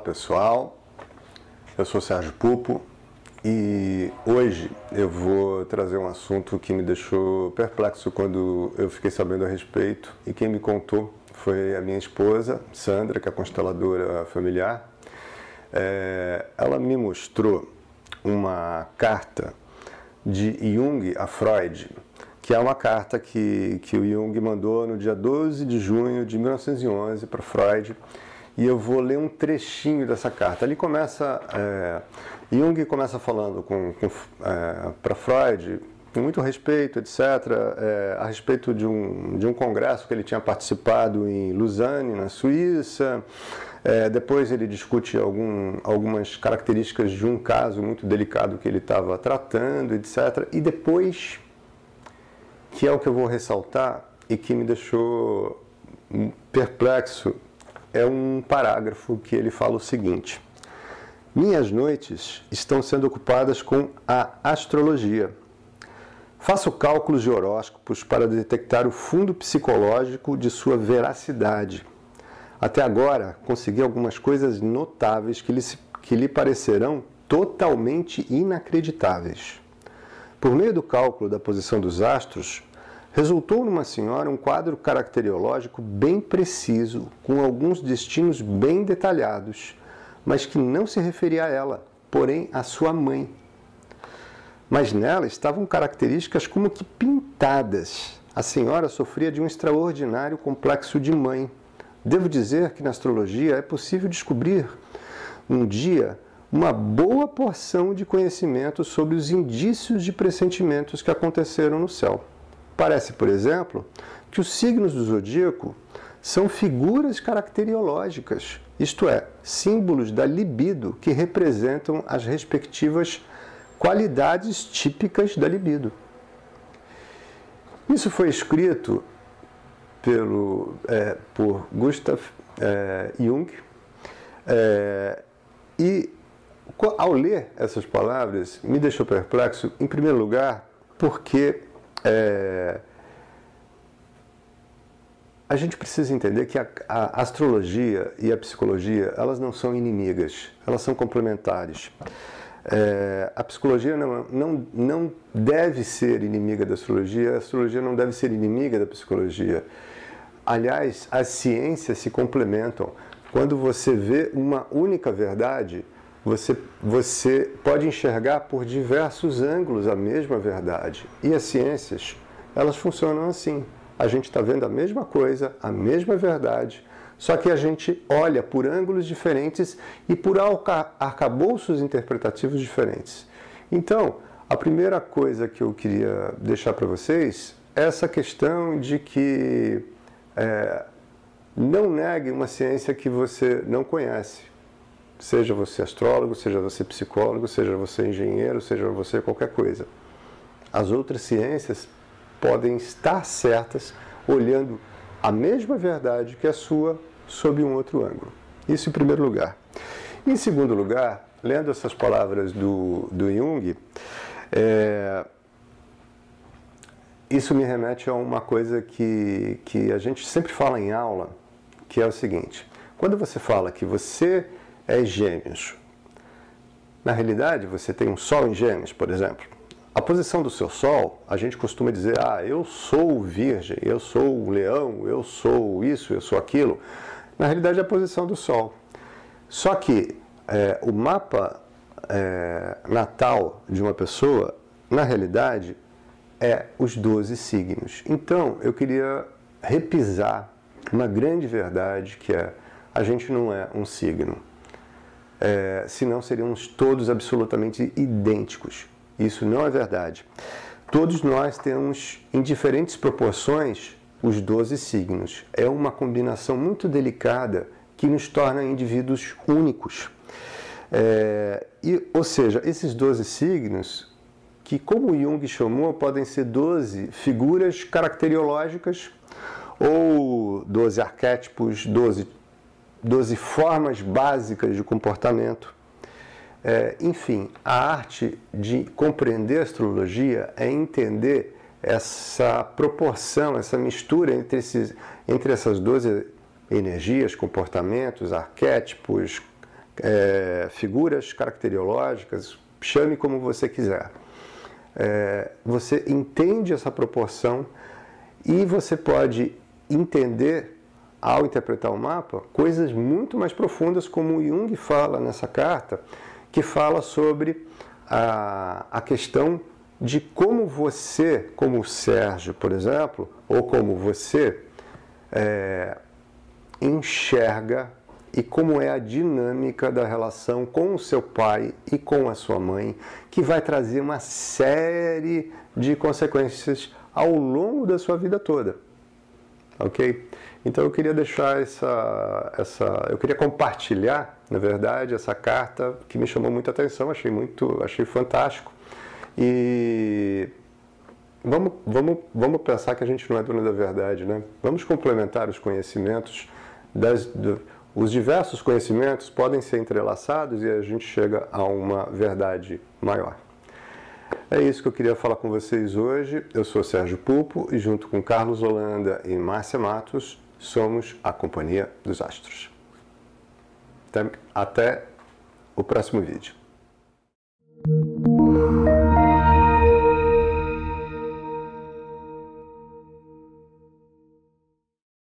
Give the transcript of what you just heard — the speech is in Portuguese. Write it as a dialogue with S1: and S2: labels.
S1: pessoal, eu sou Sérgio Pupo e hoje eu vou trazer um assunto que me deixou perplexo quando eu fiquei sabendo a respeito, e quem me contou foi a minha esposa, Sandra, que é a consteladora familiar. Ela me mostrou uma carta de Jung a Freud, que é uma carta que o Jung mandou no dia 12 de junho de 1911 para Freud, e eu vou ler um trechinho dessa carta. Ali começa, Jung começa falando para Freud, com muito respeito, etc., a respeito de um congresso que ele tinha participado em Lausanne, na Suíça. Depois ele discute algumas características de um caso muito delicado que ele estava tratando, etc. E depois, que é o que eu vou ressaltar e que me deixou perplexo, é um parágrafo que ele fala o seguinte: minhas noites estão sendo ocupadas com a astrologia. Faço cálculos de horóscopos para detectar o fundo psicológico de sua veracidade. Até agora, consegui algumas coisas notáveis que lhe parecerão totalmente inacreditáveis. Por meio do cálculo da posição dos astros, resultou numa senhora um quadro caracteriológico bem preciso, com alguns destinos bem detalhados, mas que não se referia a ela, porém à sua mãe. Mas nela estavam características como que pintadas. A senhora sofria de um extraordinário complexo de mãe. Devo dizer que na astrologia é possível descobrir um dia uma boa porção de conhecimento sobre os indícios de pressentimentos que aconteceram no céu. Parece, por exemplo, que os signos do zodíaco são figuras caracteriológicas, isto é, símbolos da libido que representam as respectivas qualidades típicas da libido. Isso foi escrito por Gustav Jung, e ao ler essas palavras me deixou perplexo, em primeiro lugar, porque a gente precisa entender que a astrologia e a psicologia, elas não são inimigas, elas são complementares. A psicologia não deve ser inimiga da astrologia, a astrologia não deve ser inimiga da psicologia. Aliás, as ciências se complementam. Quando você vê uma única verdade, você pode enxergar por diversos ângulos a mesma verdade. E as ciências, elas funcionam assim. A gente está vendo a mesma coisa, a mesma verdade, só que a gente olha por ângulos diferentes e por arcabouços interpretativos diferentes. Então, a primeira coisa que eu queria deixar para vocês é essa questão de que não negue uma ciência que você não conhece. Seja você astrólogo, seja você psicólogo, seja você engenheiro, seja você qualquer coisa. As outras ciências podem estar certas olhando a mesma verdade que a sua sob um outro ângulo. Isso em primeiro lugar. Em segundo lugar, lendo essas palavras do Jung, isso me remete a uma coisa que a gente sempre fala em aula, que é o seguinte: quando você fala que você é Gêmeos, na realidade você tem um Sol em Gêmeos, por exemplo. A posição do seu Sol, a gente costuma dizer, eu sou Virgem, eu sou Leão, eu sou isso, eu sou aquilo. Na realidade é a posição do Sol. Só que o mapa natal de uma pessoa, na realidade, é os 12 signos. Então, eu queria repisar uma grande verdade, que é: a gente não é um signo. Senão seríamos todos absolutamente idênticos. Isso não é verdade. Todos nós temos, em diferentes proporções, os 12 signos. É uma combinação muito delicada que nos torna indivíduos únicos. Ou seja, esses 12 signos, que como Jung chamou, podem ser 12 figuras caracteriológicas ou 12 arquétipos, 12 formas básicas de comportamento. Enfim, a arte de compreender a astrologia é entender essa proporção, essa mistura entre essas 12 energias, comportamentos, arquétipos, figuras caracteriológicas, chame como você quiser. Você entende essa proporção e você pode entender, ao interpretar o mapa, coisas muito mais profundas, como o Jung fala nessa carta, que fala sobre a questão de como você, como o Sérgio, por exemplo, ou como você enxerga e como é a dinâmica da relação com o seu pai e com a sua mãe, que vai trazer uma série de consequências ao longo da sua vida toda. Ok? Então eu queria deixar eu queria compartilhar, na verdade, essa carta que me chamou muita atenção, achei fantástico. E vamos pensar que a gente não é dono da verdade, né? Vamos complementar os conhecimentos, os diversos conhecimentos podem ser entrelaçados e a gente chega a uma verdade maior. É isso que eu queria falar com vocês hoje. Eu sou Sérgio Pulpo e junto com Carlos Holanda e Márcia Matos somos a Companhia dos Astros. Até o próximo vídeo.